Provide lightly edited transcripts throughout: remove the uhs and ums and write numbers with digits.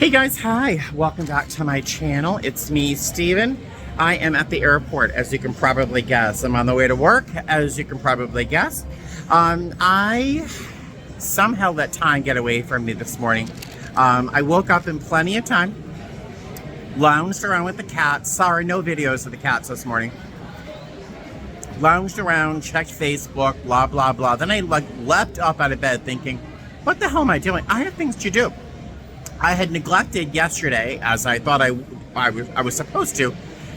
Hey guys, hi. Welcome back to my channel. It's me, Steven. I am at the airport, as you can probably guess. I'm on the way to work, as you can probably guess. I somehow let time get away from me this morning. I woke up in plenty of time, lounged around with the cats. Sorry, no videos of the cats this morning. Lounged around, checked Facebook, blah, blah, blah. Then I leapt up out of bed thinking, what the hell am I doing? I have things to do. I had neglected yesterday, as I thought I was supposed to,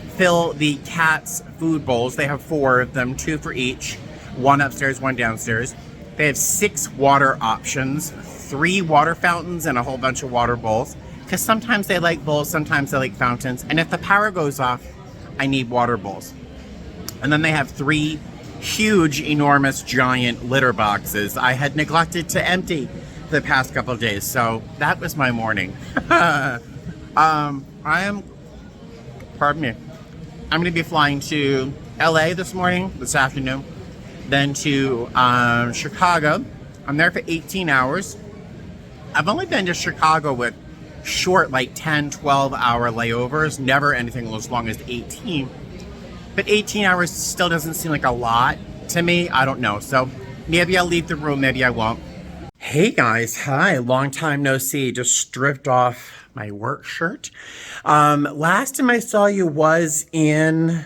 fill the cats' food bowls. They have 4 of them, 2 for each, 1 upstairs, 1 downstairs. They have 6 water options, 3 water fountains, and a whole bunch of water bowls. Because sometimes they like bowls, sometimes they like fountains. And if the power goes off, I need water bowls. And then they have 3 huge, enormous, giant litter boxes I had neglected to empty the past couple of days. So that was my morning. Pardon me. I'm going to be flying to LA this afternoon, then to Chicago. I'm there for 18 hours. I've only been to Chicago with short, like 10, 12-hour layovers, never anything as long as 18. But 18 hours still doesn't seem like a lot to me. I don't know. So maybe I'll leave the room, maybe I won't. Hey guys, hi, long time no see. Just stripped off my work shirt. Last time I saw you was in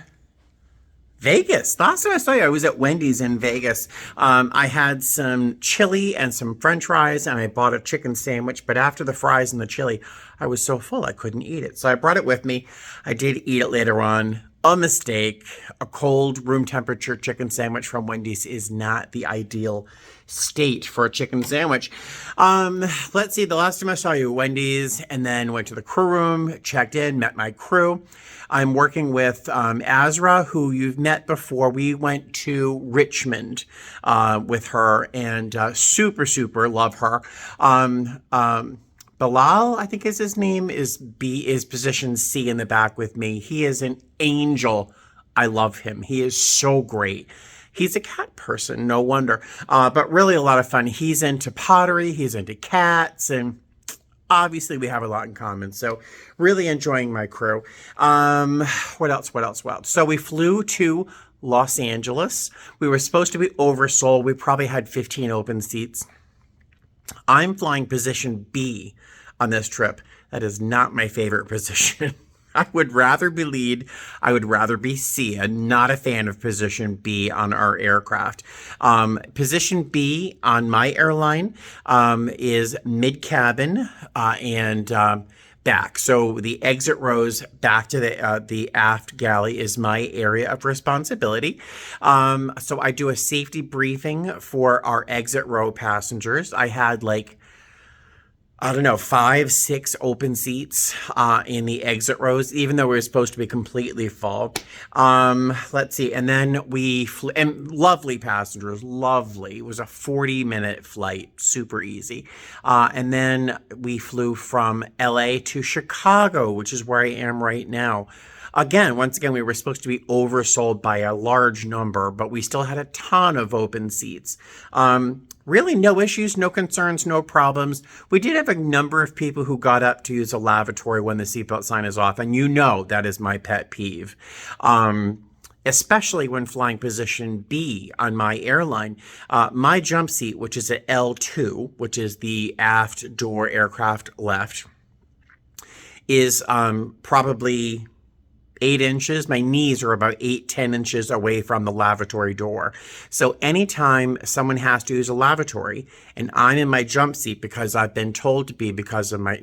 Vegas. Last time I saw you, I was at Wendy's in Vegas. I had some chili and some french fries, and I bought a chicken sandwich, but after the fries and the chili, I was so full I couldn't eat it. So I brought it with me. I did eat it later on. A mistake. A cold room temperature chicken sandwich from Wendy's is not the ideal state for a chicken sandwich. Let's see, the last time I saw you, Wendy's, and then went to the crew room, checked in, met my crew. I'm working with Azra, who you've met before. We went to Richmond with her, and super love her. Bilal, I think is his name, is position C in the back with me. He is an angel. I love him. He is so great. He's a cat person, no wonder. But really a lot of fun. He's into pottery. He's into cats. And obviously we have a lot in common. So really enjoying my crew. What else? So we flew to Los Angeles. We were supposed to be oversold. We probably had 15 open seats. I'm flying position B on this trip. That is not my favorite position. I would rather be lead. I would rather be C. I'm not a fan of position B on our aircraft. Position B on my airline is mid-cabin and back. So the exit rows back to the aft galley is my area of responsibility. So I do a safety briefing for our exit row passengers. I had 5, 6 open seats in the exit rows, even though we were supposed to be completely full. Let's see. And then we flew, and lovely passengers, lovely. It was a 40-minute flight, super easy. And then we flew from LA to Chicago, which is where I am right now. Once again, we were supposed to be oversold by a large number, but we still had a ton of open seats. Really no issues, no concerns, no problems. We did have a number of people who got up to use a lavatory when the seatbelt sign is off, and you know that is my pet peeve. Especially when flying position B on my airline. My jump seat, which is at L2, which is the aft door aircraft left, is probably 8 inches. My knees are about 10 inches away from the lavatory door. So anytime someone has to use a lavatory and I'm in my jump seat because I've been told to be because of my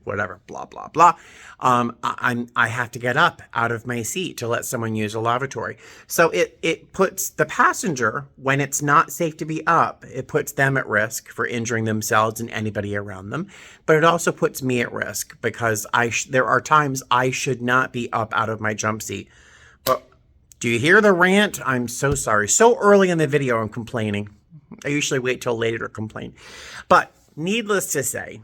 whatever, blah, blah, blah, I have to get up out of my seat to let someone use a lavatory. So it puts the passenger, when it's not safe to be up, it puts them at risk for injuring themselves and anybody around them. But it also puts me at risk because there are times I should not be up out of my jump seat. But do you hear the rant? I'm so sorry. So early in the video, I'm complaining. I usually wait till later to complain. But needless to say,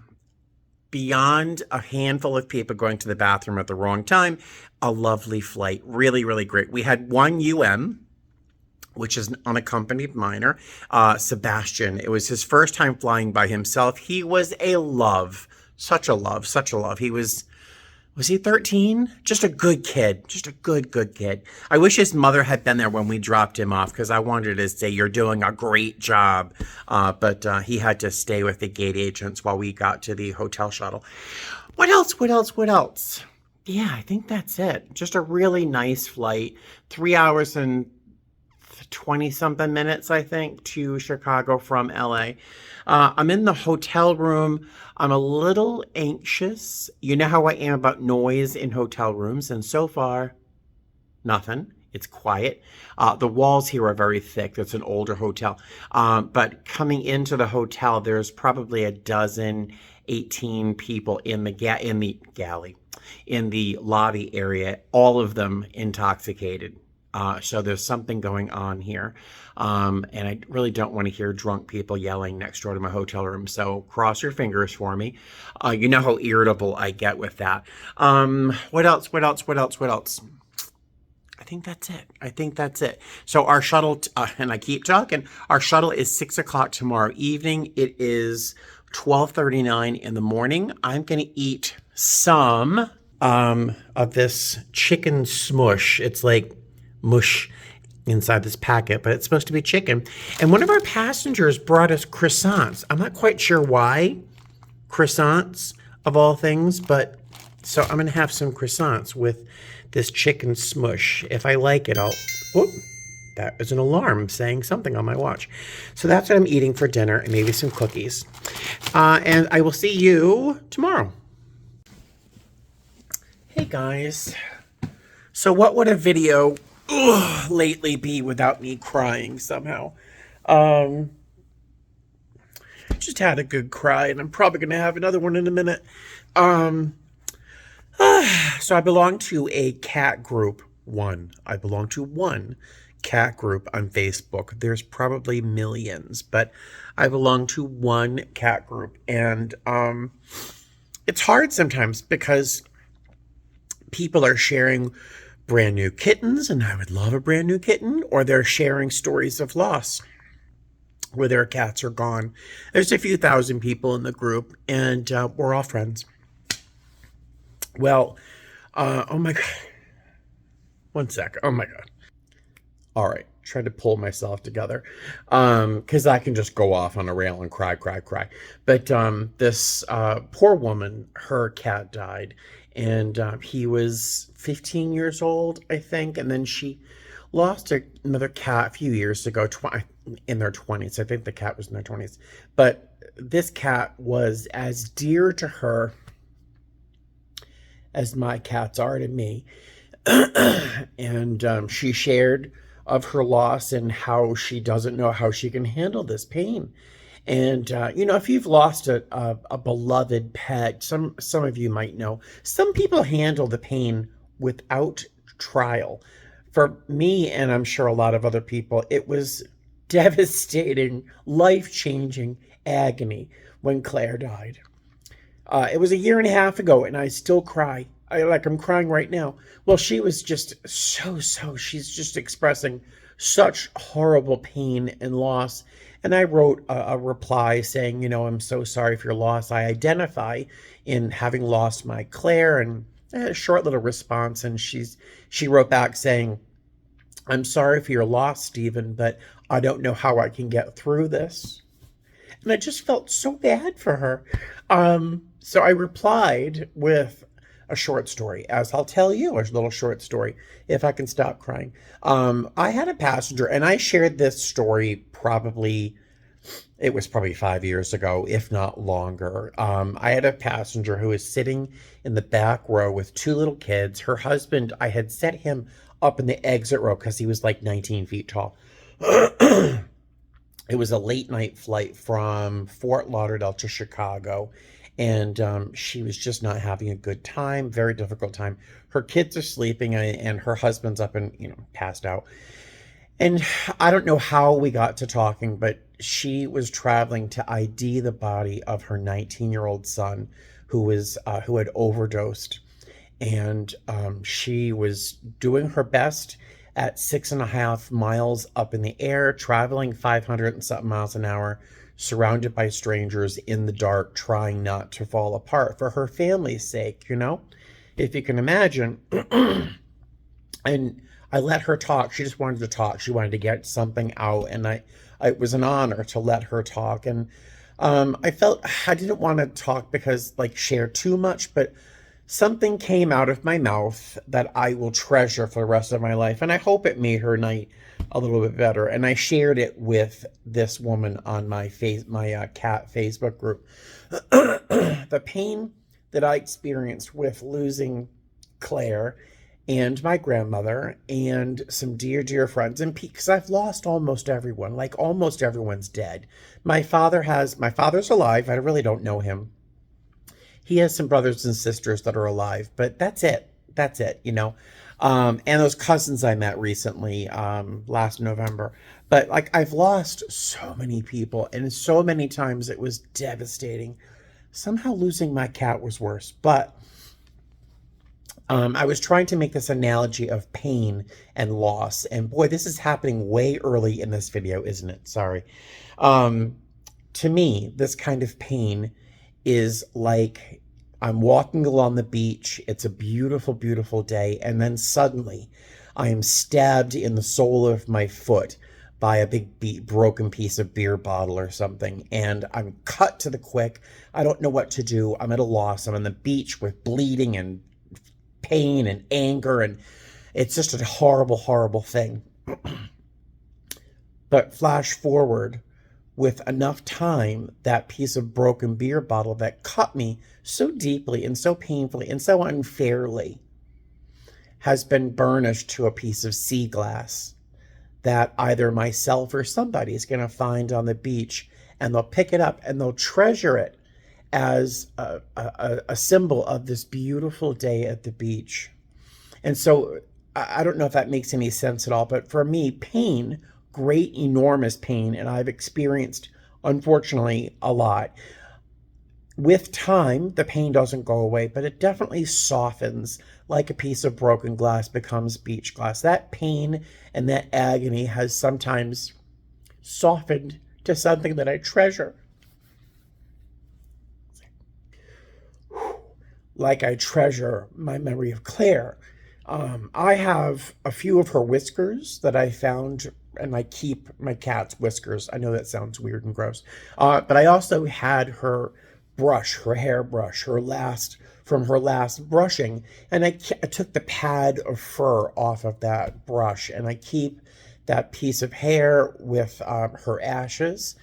beyond a handful of people going to the bathroom at the wrong time, a lovely flight. Really, really great. We had one which is an unaccompanied minor, Sebastian. It was his first time flying by himself. He was a love. Such a love, such a love. Was he 13? Just a good kid. Just a good kid. I wish his mother had been there when we dropped him off because I wanted to say, you're doing a great job. But he had to stay with the gate agents while we got to the hotel shuttle. What else? Yeah, I think that's it. Just a really nice flight. 3 hours and 20 something minutes, I think, to Chicago from LA. I'm in the hotel room. I'm a little anxious. You know how I am about noise in hotel rooms, and so far, nothing. It's quiet. The walls here are very thick. It's an older hotel. But coming into the hotel, there's probably 18 people in the galley, in the lobby area, all of them intoxicated. So there's something going on here. And I really don't want to hear drunk people yelling next door to my hotel room. So cross your fingers for me. You know how irritable I get with that. What else? I think that's it. So our shuttle, and I keep talking, our shuttle is 6 o'clock tomorrow evening. It is 12:39 in the morning. I'm going to eat some of this chicken smush. It's like mush inside this packet, but it's supposed to be chicken. And one of our passengers brought us croissants. I'm not quite sure why croissants of all things, but so I'm going to have some croissants with this chicken smush. If I like it, I'll... Whoop, that is an alarm saying something on my watch. So that's what I'm eating for dinner, and maybe some cookies. And I will see you tomorrow. Hey guys. So what would a video lately be without me crying somehow? Just had a good cry, and I'm probably going to have another one in a minute. So I belong to a cat group. I belong to one cat group on Facebook. There's probably millions, but I belong to one cat group. And it's hard sometimes because people are sharing brand new kittens, and I would love a brand new kitten, or they're sharing stories of loss where their cats are gone. There's a few thousand people in the group, and we're all friends. Well, oh my God. One sec. Oh my God. All right. Trying to pull myself together. Because I can just go off on a rail and cry. But this poor woman, her cat died. And he was 15 years old, I think. And then she lost another cat a few years ago, in their 20s. I think the cat was in their 20s. But this cat was as dear to her as my cats are to me. And she shared of her loss and how she doesn't know how she can handle this pain. And, if you've lost a beloved pet, some of you might know, some people handle the pain without trial. For me, and I'm sure a lot of other people, it was devastating, life-changing agony when Claire died. It was a year and a half ago, and I still cry. I'm crying right now. Well, she was just she's just expressing such horrible pain and loss. And I wrote a reply saying, I'm so sorry for your loss. I identify in having lost my Claire, and a short little response. And she wrote back saying, I'm sorry for your loss, Stephen, but I don't know how I can get through this. And I just felt so bad for her. So I replied with a short story, as I'll tell you, a little short story, if I can stop crying. I had a passenger, and I shared this story it was probably 5 years ago, if not longer. I had a passenger who was sitting in the back row with two little kids. Her husband, I had set him up in the exit row because he was like 19 feet tall. It was a late night flight from Fort Lauderdale to Chicago. And she was just not having a good time, very difficult time. Her kids are sleeping, and her husband's up and, passed out. And I don't know how we got to talking, but she was traveling to ID the body of her 19-year-old son who had overdosed. And she was doing her best at 6.5 miles up in the air, traveling 500 and something miles an hour surrounded by strangers in the dark, trying not to fall apart for her family's sake, you know? If you can imagine. And I let her talk. She just wanted to talk. She wanted to get something out, and it was an honor to let her talk. And I felt I didn't want to talk because like share too much, but something came out of my mouth that I will treasure for the rest of my life, and I hope it made her night a little bit better. And I shared it with this woman on my cat Facebook group. The pain that I experienced with losing Claire and my grandmother and some dear friends, and because I've lost almost everyone, like almost everyone's dead. My father's alive. I really don't know him. He has some brothers and sisters that are alive, but that's it, you know. And those cousins I met recently, last November. But like I've lost so many people, and so many times it was devastating. Somehow losing my cat was worse, but I was trying to make this analogy of pain and loss. And boy, this is happening way early in this video, isn't it? Sorry. To me, this kind of pain is like I'm walking along the beach. It's a beautiful, beautiful day. And then suddenly I am stabbed in the sole of my foot by a big broken piece of beer bottle or something. And I'm cut to the quick. I don't know what to do. I'm at a loss. I'm on the beach with bleeding and pain and anger, and it's just a horrible, horrible thing. But flash forward, with enough time, that piece of broken beer bottle that cut me so deeply and so painfully and so unfairly has been burnished to a piece of sea glass that either myself or somebody is going to find on the beach, and they'll pick it up and they'll treasure it as a symbol of this beautiful day at the beach. And so I don't know if that makes any sense at all, but for me, pain, great, enormous pain, and I've experienced, unfortunately, a lot. With time, the pain doesn't go away, but it definitely softens like a piece of broken glass becomes beach glass. That pain and that agony has sometimes softened to something that I treasure. Like I treasure my memory of Claire. I have a few of her whiskers that I found, and I keep my cat's whiskers. I know that sounds weird and gross. But I also had her brush, her hairbrush, from her last brushing, and I took the pad of fur off of that brush, and I keep that piece of hair with her ashes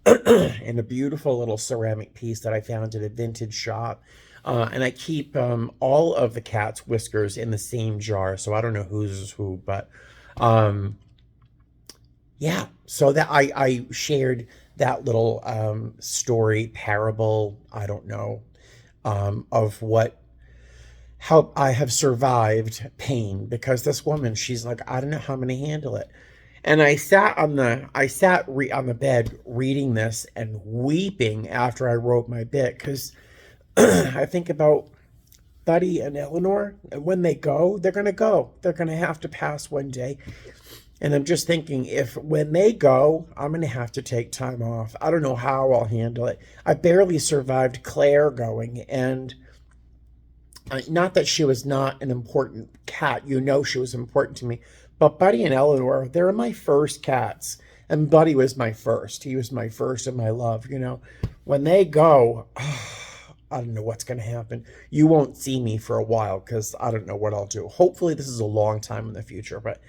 in a beautiful little ceramic piece that I found at a vintage shop. And I keep all of the cat's whiskers in the same jar, so I don't know who's who, but yeah. So that I shared that little story, parable, I don't know, of how I have survived pain, because this woman, she's like, I don't know how I'm gonna handle it. And I sat on the bed reading this and weeping after I wrote my bit, because I think about Buddy and Eleanor, and when they go, they're going to go. They're going to have to pass one day. And I'm just thinking, if when they go, I'm going to have to take time off. I don't know how I'll handle it. I barely survived Claire going, and not that she was not an important cat. You know she was important to me. But Buddy and Eleanor, they were my first cats. And Buddy was my first. He was my first and my love, you know. When they go, I don't know what's going to happen. You won't see me for a while because I don't know what I'll do. Hopefully this is a long time in the future, but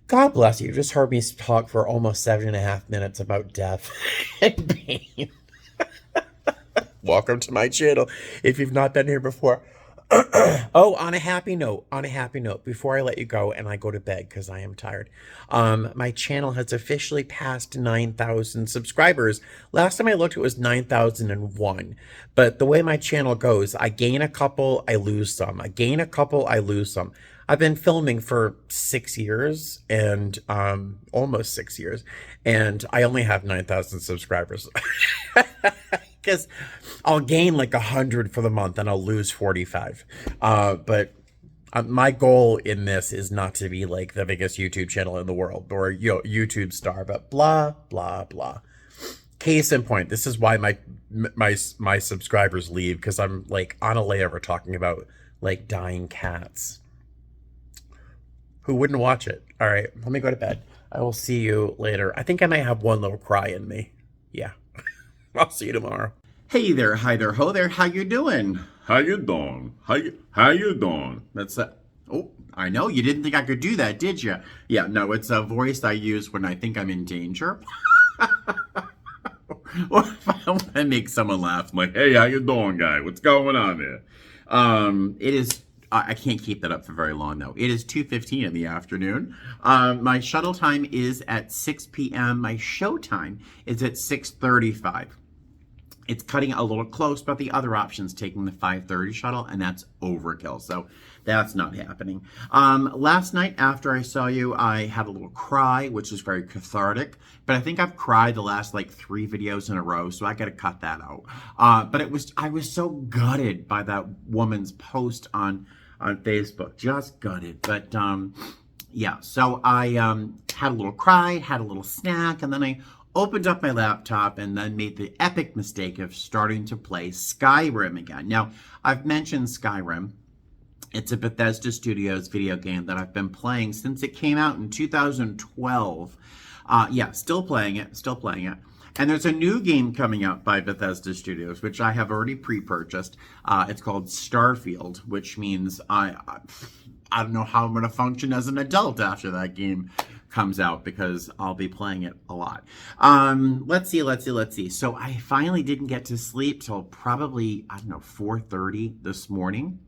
God bless you. You just heard me talk for almost 7.5 minutes about death and pain. Welcome to my channel if you've not been here before. Oh, on a happy note, before I let you go and I go to bed because I am tired, my channel has officially passed 9,000 subscribers. Last time I looked, it was 9,001. But the way my channel goes, I gain a couple, I lose some. I gain a couple, I lose some. I've been filming for 6 years and almost 6 years, and I only have 9,000 subscribers. Because I'll gain like 100 for the month and I'll lose 45. But my goal in this is not to be like the biggest YouTube channel in the world or YouTube star, but blah, blah, blah. Case in point, this is why my subscribers leave, because I'm like on a layover talking about like dying cats. Who wouldn't watch it? All right, let me go to bed. I will see you later. I think I might have one little cry in me. Yeah. I'll see you tomorrow. Hey there, hi there, ho there. How you doing? How you doing? How you doing? That's oh, I know you didn't think I could do that, did you? Yeah, no, it's a voice I use when I think I'm in danger. Or if I want to make someone laugh. I'm like, hey, how you doing, guy? What's going on there? It is. I can't keep that up for very long, though. It is 2:15 in the afternoon. My shuttle time is at 6 p.m. My show time is at 6:35. It's cutting it a little close, but the other option's taking the 5:30 shuttle, and that's overkill. So that's not happening. Last night after I saw you, I had a little cry, which is very cathartic. But I think I've cried the last like 3 videos in a row, so I got to cut that out. But I was so gutted by that woman's post on Facebook, just gutted. But yeah, so I had a little cry, had a little snack, and then I opened up my laptop and then made the epic mistake of starting to play Skyrim again. Now, I've mentioned Skyrim. It's a Bethesda Studios video game that I've been playing since it came out in 2012. Yeah, still playing it. And there's a new game coming out by Bethesda Studios, which I have already pre-purchased. It's called Starfield, which means I don't know how I'm going to function as an adult after that game comes out, because I'll be playing it a lot. Let's see. So I finally didn't get to sleep till probably, I don't know, 4:30 this morning.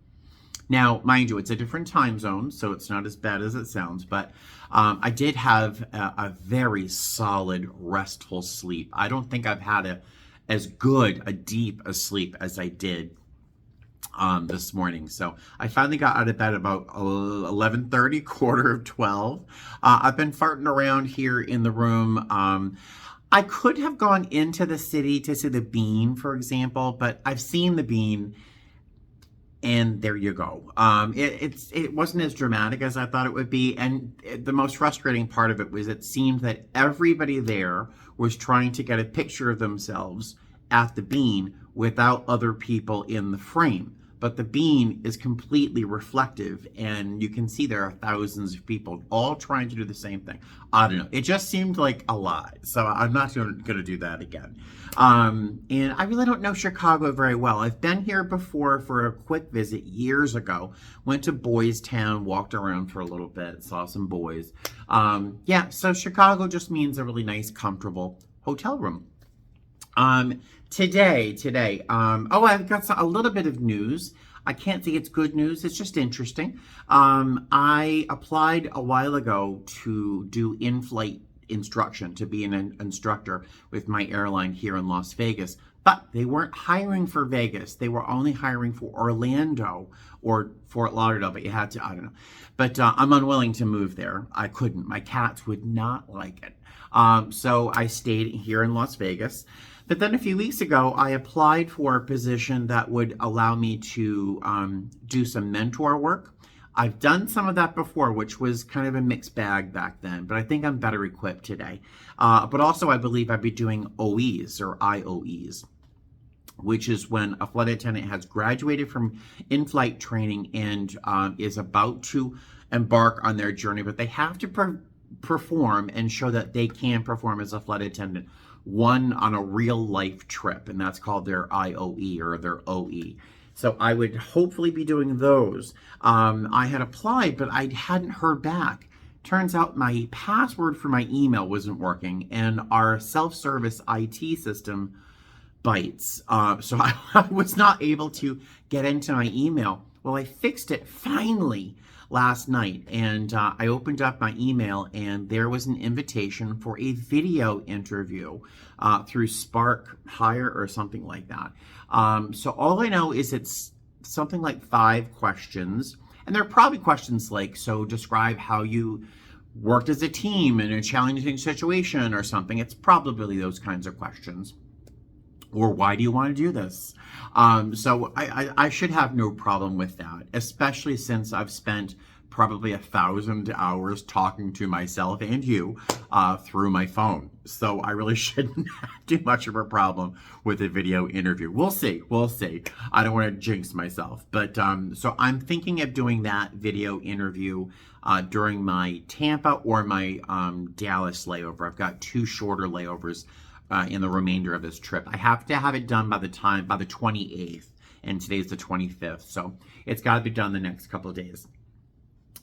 Now, mind you, it's a different time zone, so it's not as bad as it sounds, but I did have a very solid, restful sleep. I don't think I've had as good a deep a sleep as I did this morning. So I finally got out of bed about 11:30, 11:45. I've been farting around here in the room. I could have gone into the city to see the Bean, for example, but I've seen the Bean, and there you go. It wasn't as dramatic as I thought it would be, and the most frustrating part of it was it seemed that everybody there was trying to get a picture of themselves at the Bean without other people in the frame. But the Bean is completely reflective, and you can see there are thousands of people all trying to do the same thing. I don't know. It just seemed like a lot. So I'm not going to do that again. And I really don't know Chicago very well. I've been here before for a quick visit years ago. Went to Boys Town, walked around for a little bit, saw some boys. Yeah, so Chicago just means a really nice, comfortable hotel room. Today, I've got a little bit of news. I can't say it's good news. It's just interesting. I applied a while ago to do in-flight instruction, to be an instructor with my airline here in Las Vegas, but they weren't hiring for Vegas. They were only hiring for Orlando or Fort Lauderdale, but you had to, I don't know. But I'm unwilling to move there. I couldn't. My cats would not like it. So I stayed here in Las Vegas. But then a few weeks ago, I applied for a position that would allow me to do some mentor work. I've done some of that before, which was kind of a mixed bag back then, but I think I'm better equipped today. But also, I believe I'd be doing OEs or IOEs, which is when a flight attendant has graduated from in-flight training and is about to embark on their journey, but they have to perform and show that they can perform as a flight attendant on a real life trip, and that's called their IOE or their OE. So I would hopefully be doing those. I had applied, but I hadn't heard back. Turns out my password for my email wasn't working, and our self-service IT system bites. So I was not able to get into my email. Well, I fixed it finally last night, and I opened up my email, and there was an invitation for a video interview through Spark Hire or something like that. So all I know is it's something like 5 questions, and there are probably questions like, so describe how you worked as a team in a challenging situation or something. It's probably those kinds of questions. Or why do you want to do this? So I should have no problem with that, especially since I've spent probably 1,000 hours talking to myself and you through my phone. So I really shouldn't have too much of a problem with a video interview. We'll see. We'll see. I don't want to jinx myself. But so I'm thinking of doing that video interview during my Tampa or my Dallas layover. I've got 2 shorter layovers in the remainder of this trip. I have to have it done by the 28th. And today's the 25th. So it's got to be done the next couple of days.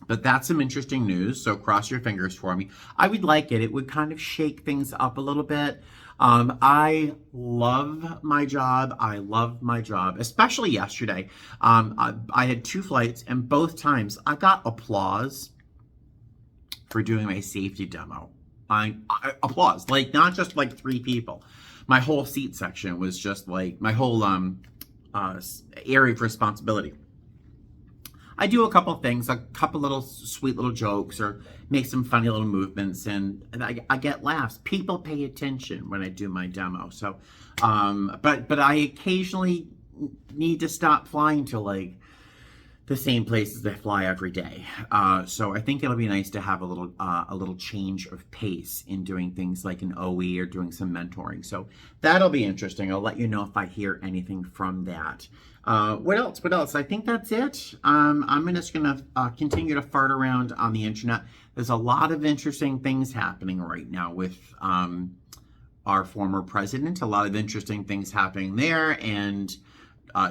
But that's some interesting news, so cross your fingers for me. I would like it. It would kind of shake things up a little bit. I love my job. I love my job, especially yesterday. I had 2 flights, and both times I got applause for doing my safety demo. I applause, like not just like 3 people. My whole seat section was just like my whole area of responsibility. I do a couple things, a couple little sweet little jokes or make some funny little movements, and I get laughs. People pay attention when I do my demo. So, but I occasionally need to stop flying to like the same places I fly every day. So I think it'll be nice to have a little change of pace in doing things like an OE or doing some mentoring. So that'll be interesting. I'll let you know if I hear anything from that. What else? I think that's it. I'm just going to continue to fart around on the internet. There's a lot of interesting things happening right now with our former president. A lot of interesting things happening there. And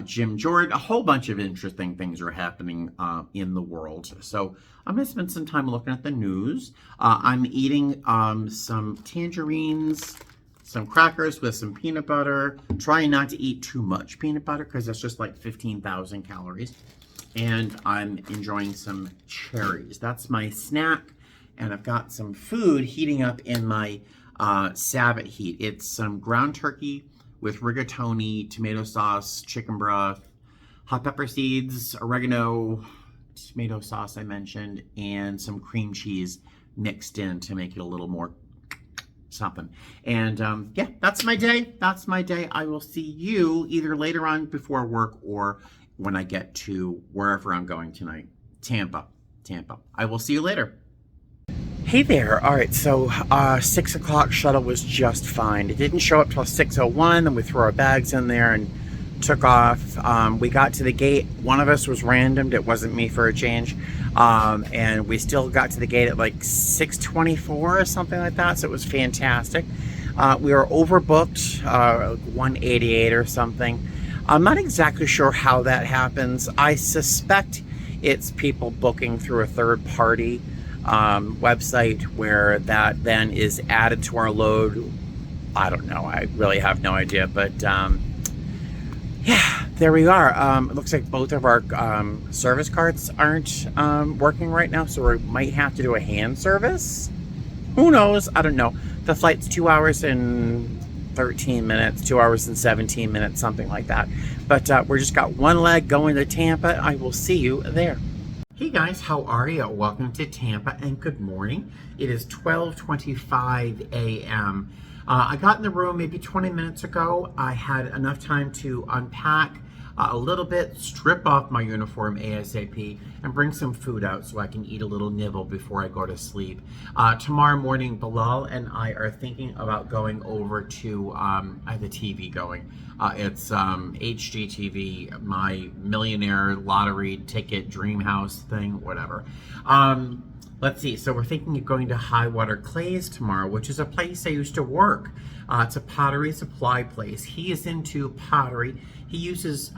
Jim Jordan, a whole bunch of interesting things are happening in the world. So I'm going to spend some time looking at the news. I'm eating some tangerines, some crackers with some peanut butter, trying not to eat too much peanut butter because that's just like 15,000 calories. And I'm enjoying some cherries. That's my snack. And I've got some food heating up in my Sabbath heat. It's some ground turkey with rigatoni, tomato sauce, chicken broth, hot pepper seeds, oregano, tomato sauce I mentioned, and some cream cheese mixed in to make it a little more something. And yeah, that's my day. That's my day. I will see you either later on before work or when I get to wherever I'm going tonight. Tampa. I will see you later. Hey there. All right, so 6 o'clock shuttle was just fine. It didn't show up till 6:01, and we threw our bags in there and took off. We got to the gate. One of us was randomed. It wasn't me for a change. And we still got to the gate at like 6:24 or something like that, so it was fantastic. We were overbooked, 188 or something. I'm not exactly sure how that happens. I suspect it's people booking through a third-party website where that then is added to our load. I don't know. I really have no idea, but yeah, there we are. It looks like both of our service cards aren't working right now, so we might have to do a hand service. Who knows? I don't know. The flight's 2 hours and 13 minutes, 2 hours and 17 minutes, something like that. But we're just got one leg going to Tampa. I will see you there. Hey guys, how are you? Welcome to Tampa and good morning. It is 12:25 a.m. I got in the room maybe 20 minutes ago. I had enough time to unpack a little bit, strip off my uniform ASAP, and bring some food out so I can eat a little nibble before I go to sleep. Tomorrow morning, Bilal and I are thinking about going over to, I have the TV going. It's HGTV, my millionaire lottery ticket dream house thing, whatever. Let's see, so we're thinking of going to Highwater Clays tomorrow, which is a place I used to work. It's a pottery supply place. He is into pottery. He uses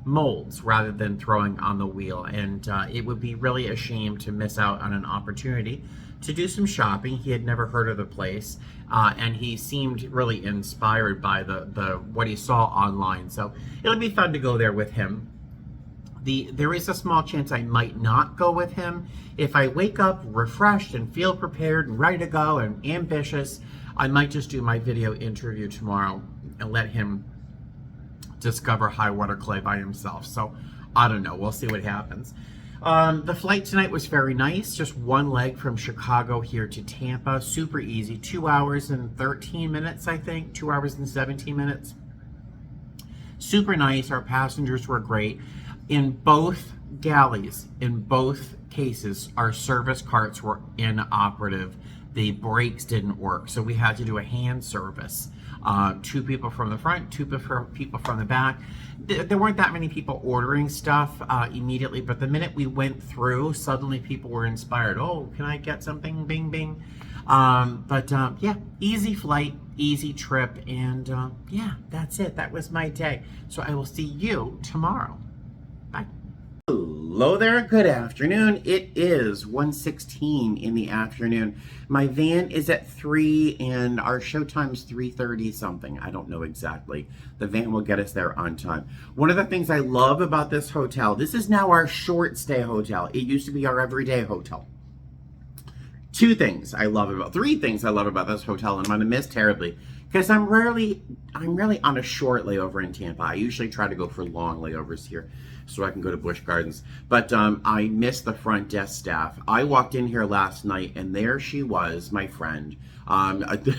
molds rather than throwing on the wheel, and it would be really a shame to miss out on an opportunity to do some shopping. He had never heard of the place, and he seemed really inspired by the what he saw online, so it'll be fun to go there with him. There is a small chance I might not go with him. If I wake up refreshed and feel prepared and ready to go and ambitious, I might just do my video interview tomorrow and let him discover Highwater Clay by himself. So I don't know, we'll see what happens. The flight tonight was very nice, just one leg from Chicago here to Tampa, super easy, 2 hours and 13 minutes, I think, 2 hours and 17 minutes. Super nice, our passengers were great. In both galleys, in both cases, our service carts were inoperative. the brakes didn't work, so we had to do a hand service. 2 people from the front, 2 people from the back. There weren't that many people ordering stuff immediately, but the minute we went through, suddenly people were inspired. Oh, can I get something? Bing, bing. Yeah, easy flight, easy trip, and yeah, that's it. That was my day. So I will see you tomorrow. Bye. Hello there, good afternoon. It is 1:16 in the afternoon. My van is at 3 and our show time's 3:30 something. I don't know exactly. The van will get us there on time. One of the things I love about this hotel, this is now our short stay hotel. It used to be our everyday hotel. 3 things I love about this hotel, and I'm gonna miss terribly because I'm rarely on a short layover in Tampa. I usually try to go for long layovers here so I can go to Busch Gardens. But I miss the front desk staff. I walked in here last night and there she was, my friend.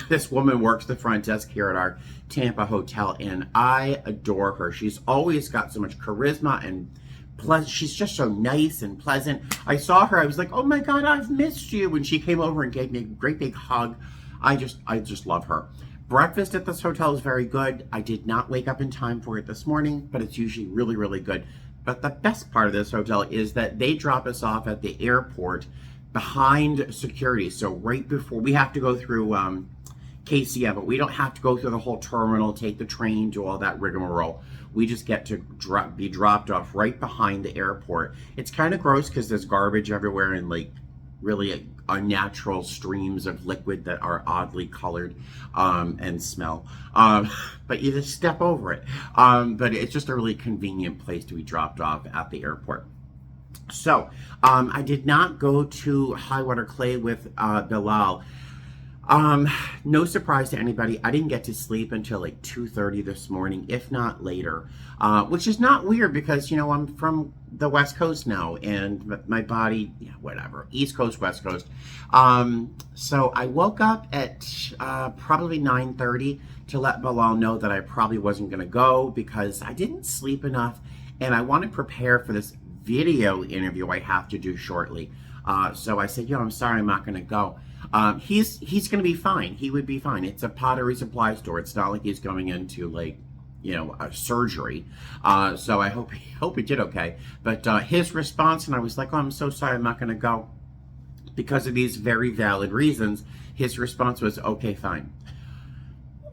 This woman works the front desk here at our Tampa hotel and I adore her. She's always got so much charisma and she's just so nice and pleasant. I saw her, I was like, oh my God, I've missed you. When she came over and gave me a great big hug. I just love her. Breakfast at this hotel is very good. I did not wake up in time for it this morning, but it's usually really, really good. But the best part of this hotel is that they drop us off at the airport behind security. So right before, we have to go through KCM, but we don't have to go through the whole terminal, take the train, do all that rigmarole. We just get to be dropped off right behind the airport. It's kind of gross because there's garbage everywhere and like really unnatural streams of liquid that are oddly colored and smell. But you just step over it. But it's just a really convenient place to be dropped off at the airport. So I did not go to Highwater Clay with Bilal. No surprise to anybody, I didn't get to sleep until like 2:30 this morning, if not later, which is not weird because, you know, I'm from the West Coast now and my body, yeah, whatever, East Coast, West Coast. So I woke up at probably 9:30 to let Bilal know that I probably wasn't going to go because I didn't sleep enough and I want to prepare for this video interview I have to do shortly. So I said, yo, I'm sorry, I'm not going to go. He's going to be fine. He would be fine. It's a pottery supply store. It's not like he's going into like, you know, a surgery. So I hope he did okay. But his response, and I was like, oh, I'm so sorry, I'm not going to go because of these very valid reasons. His response was, okay, fine.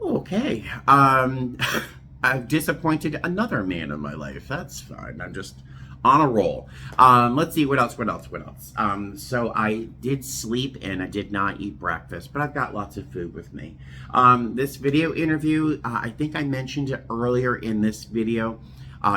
Okay. I've disappointed another man in my life. That's fine. I'm just on a roll. Let's see, what else? So I did sleep and I did not eat breakfast, but I've got lots of food with me. This video interview, I think I mentioned it earlier in this video,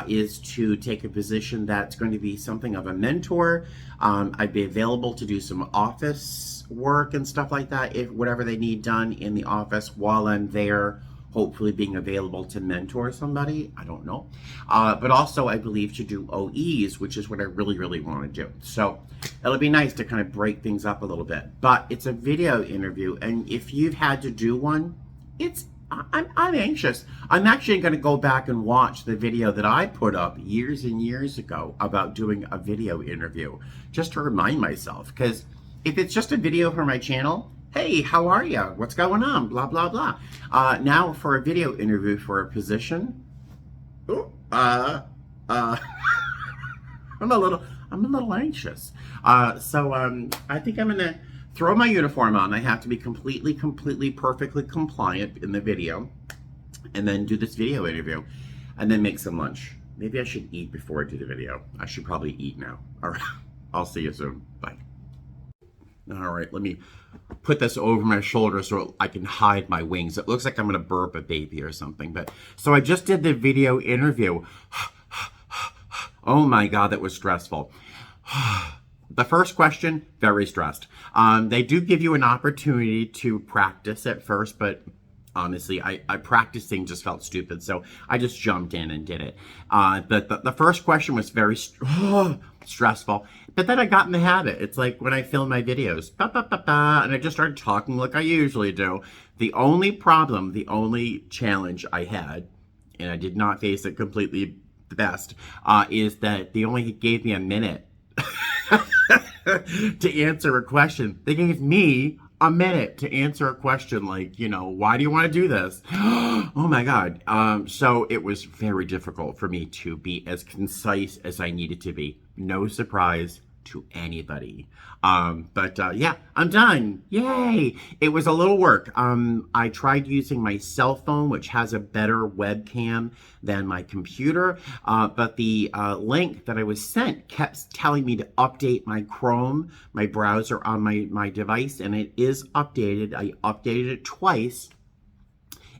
is to take a position that's going to be something of a mentor. I'd be available to do some office work and stuff like that, if whatever they need done in the office while I'm there, hopefully being available to mentor somebody. I don't know. But also I believe to do OEs, which is what I really, really want to do. So it'll be nice to kind of break things up a little bit. But it's a video interview, and if you've had to do one, I'm anxious. I'm actually going to go back and watch the video that I put up years and years ago about doing a video interview, just to remind myself. Because if it's just a video for my channel, hey, how are you? What's going on? Blah, blah, blah. Now for a video interview for a position, I'm a little anxious. So I think I'm gonna throw my uniform on. I have to be completely, perfectly compliant in the video, and then do this video interview, and then make some lunch. Maybe I should eat before I do the video. I should probably eat now. All right, I'll see you soon. Bye. All right, let me put this over my shoulder so I can hide my wings. It looks like I'm gonna burp a baby or something. But so I just did the video interview. Oh my God, that was stressful. The first question, very stressed. They do give you an opportunity to practice at first, but honestly, I practicing just felt stupid, so I just jumped in and did it. The first question was very stressful, but then I got in the habit. It's like when I film my videos, and I just started talking like I usually do. The only problem, the only challenge I had, and I did not face it completely the best, is that they only gave me a minute to answer a question. They gave me a minute to answer a question like, why do you want to do this? Oh my God. So it was very difficult for me to be as concise as I needed to be. No surprise to anybody. Yeah, I'm done. Yay. It was a little work. I tried using my cell phone, which has a better webcam than my computer. But the link that I was sent kept telling me to update my Chrome, my browser on my device, and it is updated. I updated it twice.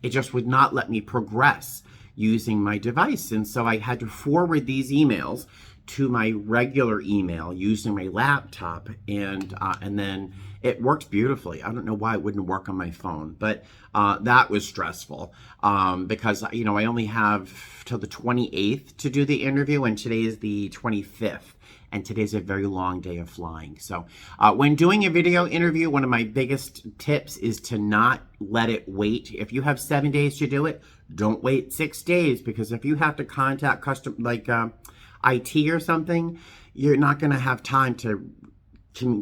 It just would not let me progress using my device. And so I had to forward these emails to my regular email using my laptop, and then it worked beautifully. I don't know why it wouldn't work on my phone, but that was stressful because I only have till the 28th to do the interview, and today is the 25th. And today's a very long day of flying. So when doing a video interview, one of my biggest tips is to not let it wait. If you have 7 days to do it, don't wait 6 days, because if you have to contact IT or something, you're not going to have time to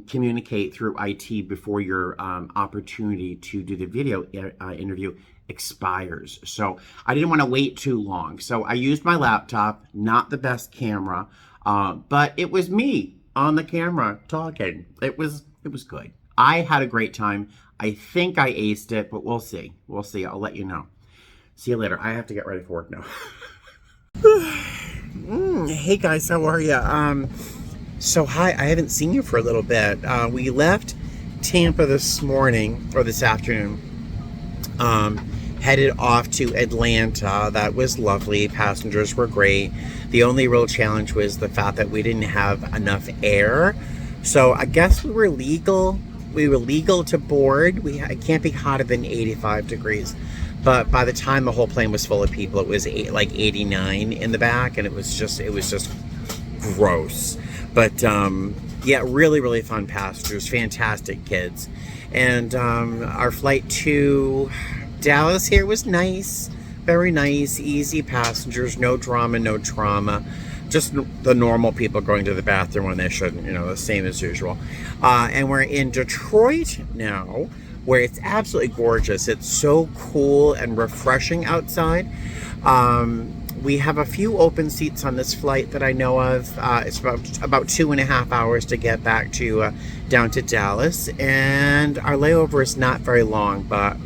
communicate through IT before your opportunity to do the video interview expires. So I didn't want to wait too long. So I used my laptop, not the best camera, but it was me on the camera talking. It was good. I had a great time. I think I aced it, but we'll see. We'll see. I'll let you know. See you later. I have to get ready for work now. Hey guys, how are you? So hi, I haven't seen you for a little bit. We left Tampa this morning, or this afternoon, headed off to Atlanta. That was lovely. Passengers were great. The only real challenge was the fact that we didn't have enough air. So I guess we were legal. We were legal to board. It can't be hotter than 85 degrees. But by the time the whole plane was full of people, it was like 89 in the back, and it was just gross. But yeah, really, really fun passengers, fantastic kids. And our flight to Dallas here was nice, very nice, easy passengers, no drama, no trauma. Just the normal people going to the bathroom when they shouldn't, the same as usual. And we're in Detroit now, where it's absolutely gorgeous. It's so cool and refreshing outside. We have a few open seats on this flight that I know of. It's about 2.5 hours to get back to down to Dallas, and our layover is not very long. But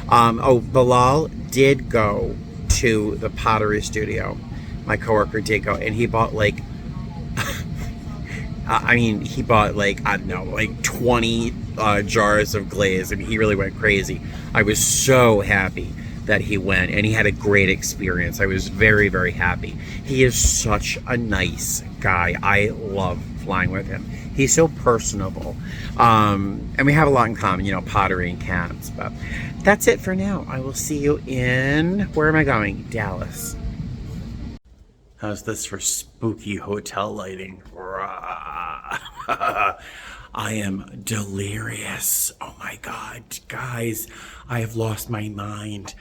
Bilal did go to the Pottery studio. My coworker did go, and he bought like he bought like 20 jars of glaze. I mean, he really went crazy. I was so happy that he went, and he had a great experience. I was very, very happy. He is such a nice guy. I love flying with him. He's so personable. And we have a lot in common, pottery and cats. But that's it for now. I will see you in, where am I going? Dallas. How's this for spooky hotel lighting? I am delirious. Oh my God, guys, I have lost my mind.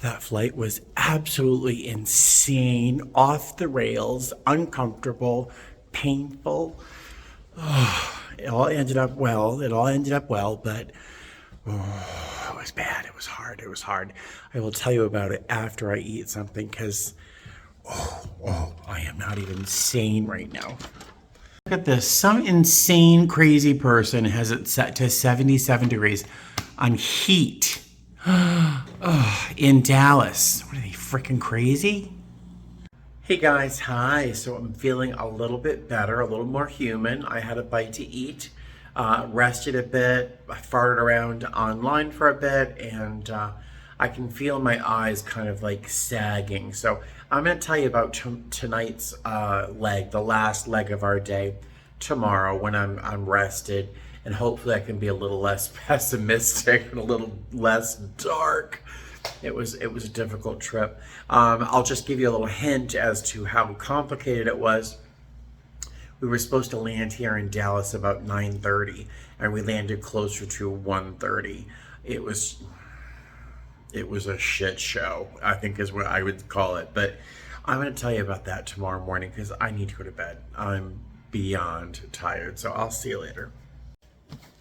That flight was absolutely insane, off the rails, uncomfortable, painful. It all ended up well, but it was bad. It was hard. I will tell you about it after I eat something, because I am not even sane right now. Look at this. Some insane, crazy person has it set to 77 degrees on heat in Dallas. What are they, freaking crazy? Hey guys, hi. So I'm feeling a little bit better, a little more human. I had a bite to eat, rested a bit, I farted around online for a bit, and I can feel my eyes kind of like sagging. So I'm going to tell you about tonight's leg, the last leg of our day, tomorrow when I'm rested, and hopefully I can be a little less pessimistic and a little less dark. It was a difficult trip. I'll just give you a little hint as to how complicated it was. We were supposed to land here in Dallas about 9:30, and we landed closer to 1:30. It was a shit show, I think is what I would call it. But I'm going to tell you about that tomorrow morning, because I need to go to bed. I'm beyond tired, so I'll see you later.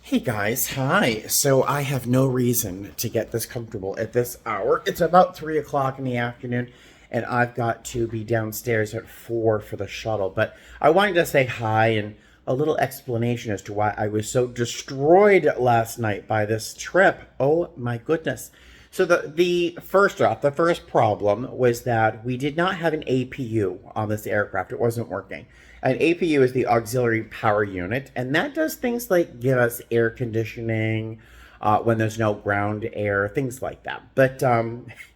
Hey guys, hi. So I have no reason to get this comfortable at this hour. It's about 3 o'clock in the afternoon, and I've got to be downstairs at 4 for the shuttle. But I wanted to say hi and a little explanation as to why I was so destroyed last night by this trip. Oh my goodness. So the first off, the first problem was that we did not have an APU on this aircraft. It wasn't working. An APU is the auxiliary power unit, and that does things like give us air conditioning when there's no ground air, things like that. But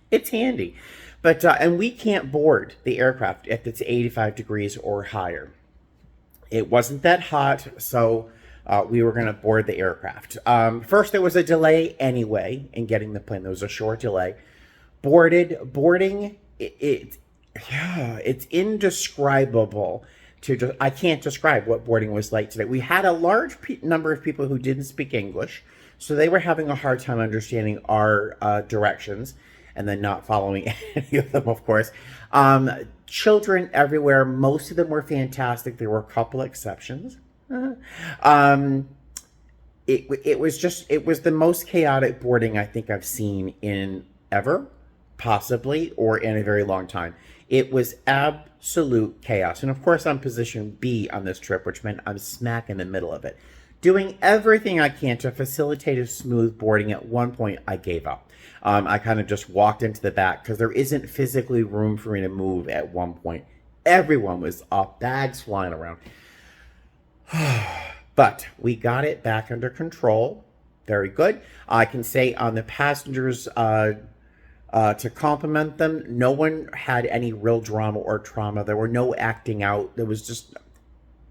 it's handy. But and we can't board the aircraft if it's 85 degrees or higher. It wasn't that hot, so we were going to board the aircraft. First, there was a delay anyway in getting the plane. There was a short delay. Boarding, yeah, it's indescribable. I can't describe what boarding was like today. We had a large number of people who didn't speak English, so they were having a hard time understanding our directions and then not following any of them, of course. Children everywhere. Most of them were fantastic. There were a couple exceptions. It was the most chaotic boarding I think I've seen in ever, possibly, or in a very long time. It was absolute chaos. And of course, I'm position B on this trip, which meant I'm smack in the middle of it. Doing everything I can to facilitate a smooth boarding. At one point, I gave up. I kind of just walked into the back because there isn't physically room for me to move at one point. Everyone was up, bags flying around. But we got it back under control. Very good. I can say on the passengers, to compliment them, no one had any real drama or trauma. There were no acting out. There was just,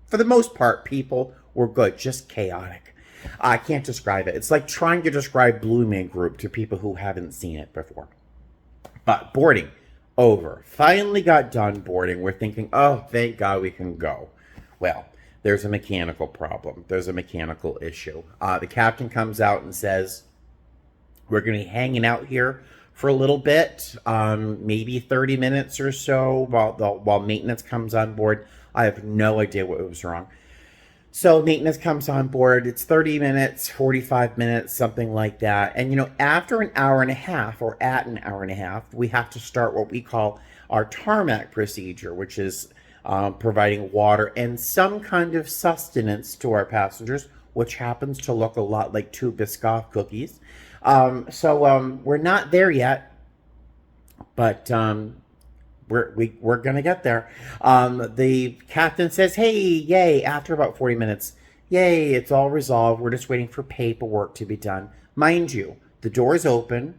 for the most part, people were good, just chaotic. I can't describe it. It's like trying to describe Blue Man Group to people who haven't seen it before. But boarding, over. Finally got done boarding. We're thinking, oh, thank God we can go. Well, there's a mechanical problem. There's a mechanical issue. The captain comes out and says, we're going to be hanging out here for a little bit, maybe 30 minutes or so while maintenance comes on board. I have no idea what was wrong. So maintenance comes on board. It's 30 minutes, 45 minutes, something like that. And, after an hour and a half, or at an hour and a half, we have to start what we call our tarmac procedure, which is providing water and some kind of sustenance to our passengers, which happens to look a lot like 2 Biscoff cookies. So we're not there yet, but we're gonna get there. The captain says, "Hey, yay!" After about 40 minutes, yay! It's all resolved. We're just waiting for paperwork to be done. Mind you, the door is open.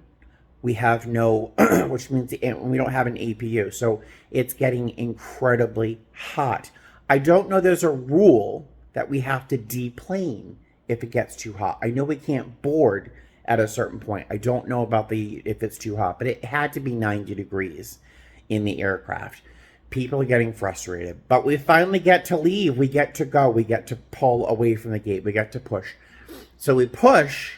We have no, which means we don't have an APU, so it's getting incredibly hot. I don't know. There's a rule that we have to deplane if it gets too hot. I know we can't board at a certain point. I don't know about if it's too hot, but it had to be 90 degrees in the aircraft. People are getting frustrated, but we finally get to leave. We get to go. We get to pull away from the gate. We get to push. So we push,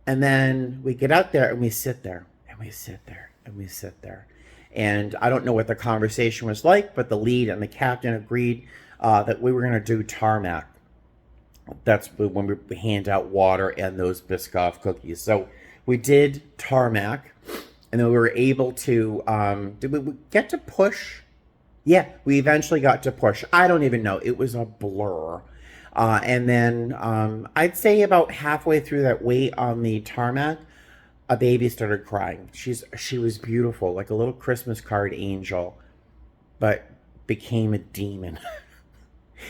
and then we get out there and we sit there and we sit there and we sit there. And I don't know what the conversation was like, but the lead and the captain agreed that we were going to do tarmac. That's when we hand out water and those Biscoff cookies. So we did tarmac, and then we were able to, did we get to push? Yeah, we eventually got to push. I don't even know. It was a blur. And then I'd say about halfway through that wait on the tarmac, a baby started crying. She was beautiful, like a little Christmas card angel, but became a demon.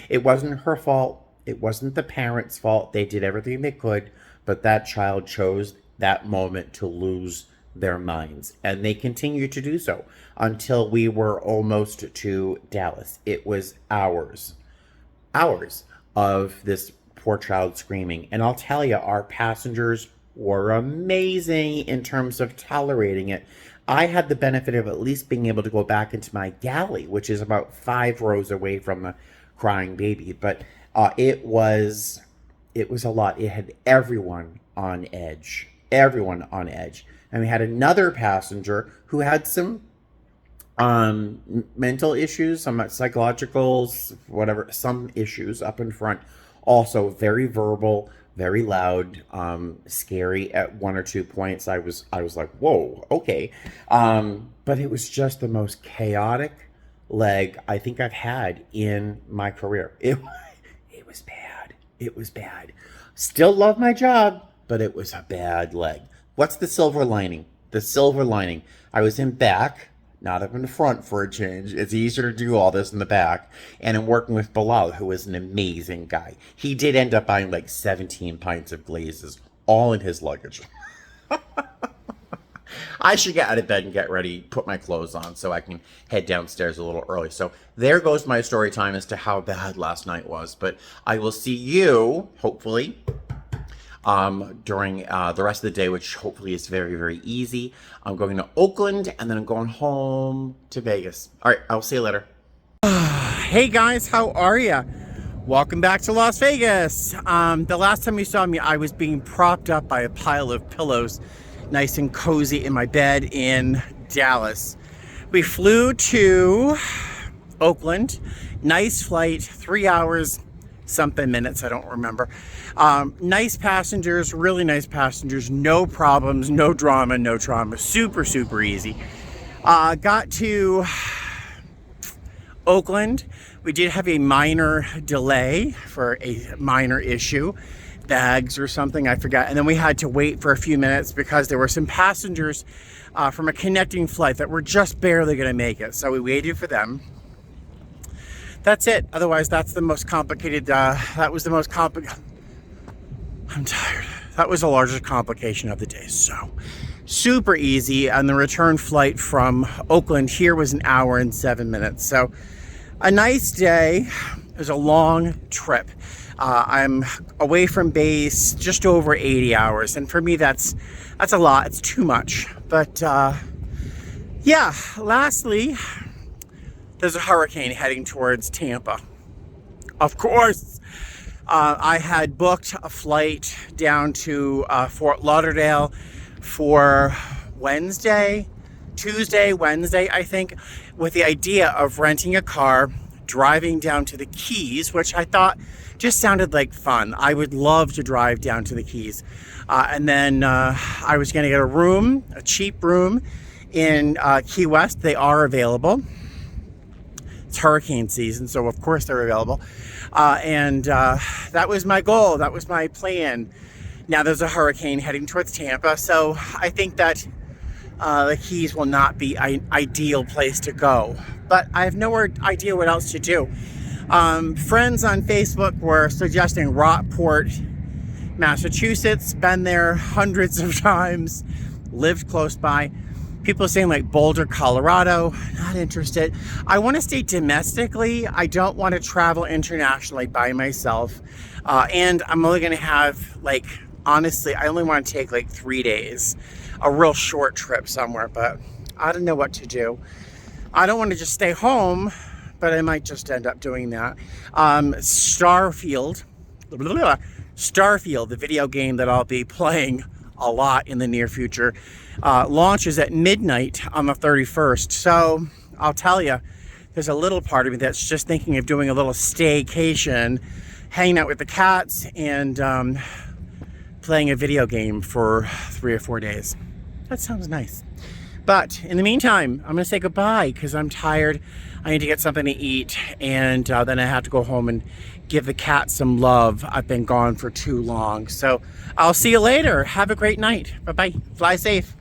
It wasn't her fault. It wasn't the parents' fault. They did everything they could, but that child chose that moment to lose their minds. And they continue to do so until we were almost to Dallas. It was hours of this poor child screaming. And I'll tell you, our passengers were amazing in terms of tolerating it. I had the benefit of at least being able to go back into my galley, which is about 5 rows away from the crying baby. But it was a lot. It had everyone on edge. Everyone on edge. And we had another passenger who had some mental issues, some psychological, whatever, some issues up in front. Also very verbal, very loud, scary at one or two points. I was like, whoa, okay. But it was just the most chaotic leg I think I've had in my career. It was bad. It was bad. Still love my job, but it was a bad leg. What's the silver lining? The silver lining. I was in back, not up in the front for a change. It's easier to do all this in the back. And I'm working with Bilal, who is an amazing guy. He did end up buying like 17 pints of glazes, all in his luggage. I should get out of bed and get ready, put my clothes on so I can head downstairs a little early. So there goes my story time as to how bad last night was. But I will see you, hopefully, during the rest of the day, which hopefully is very, very easy. I'm going to Oakland, and then I'm going home to Vegas. All right, I'll see you later. Hey guys, how are ya? Welcome back to Las Vegas. The last time you saw me, I was being propped up by a pile of pillows, nice and cozy in my bed in Dallas. We flew to Oakland. Nice flight, 3 hours, something minutes, I don't remember. Nice passengers, really nice passengers, no problems, no drama, no trauma, super, super easy. Got to Oakland. We did have a minor delay for a minor issue, bags or something, I forgot. And then we had to wait for a few minutes because there were some passengers from a connecting flight that were just barely going to make it. So we waited for them. That's it. Otherwise, that's the most complicated. That was the most complicated. I'm tired. That was the largest complication of the day. So super easy. And the return flight from Oakland here was 1 hour and 7 minutes. So a nice day. It was a long trip. I'm away from base just over 80 hours. And for me, that's a lot. It's too much. But yeah, lastly, there's a hurricane heading towards Tampa. Of course, I had booked a flight down to Fort Lauderdale for Tuesday, Wednesday, I think, with the idea of renting a car, driving down to the Keys, which I thought just sounded like fun. I would love to drive down to the Keys. And then I was going to get a cheap room in Key West. They are available. It's hurricane season, so of course they're available. And that was my goal. That was my plan. Now there's a hurricane heading towards Tampa, so I think that the Keys will not be an ideal place to go. But I have no idea what else to do. Friends on Facebook were suggesting Rockport, Massachusetts. Been there hundreds of times. Lived close by. People saying like Boulder, Colorado. Not interested. I want to stay domestically. I don't want to travel internationally by myself. And I'm only going to have honestly, I only want to take 3 days. A real short trip somewhere, but I don't know what to do. I don't want to just stay home, but I might just end up doing that. Starfield, the video game that I'll be playing a lot in the near future, launches at midnight on the 31st. So I'll tell you, there's a little part of me that's just thinking of doing a little staycation, hanging out with the cats and playing a video game for 3 or 4 days. That sounds nice. But in the meantime, I'm going to say goodbye because I'm tired. I need to get something to eat, and then I have to go home and give the cat some love. I've been gone for too long. So I'll see you later. Have a great night. Bye-bye. Fly safe.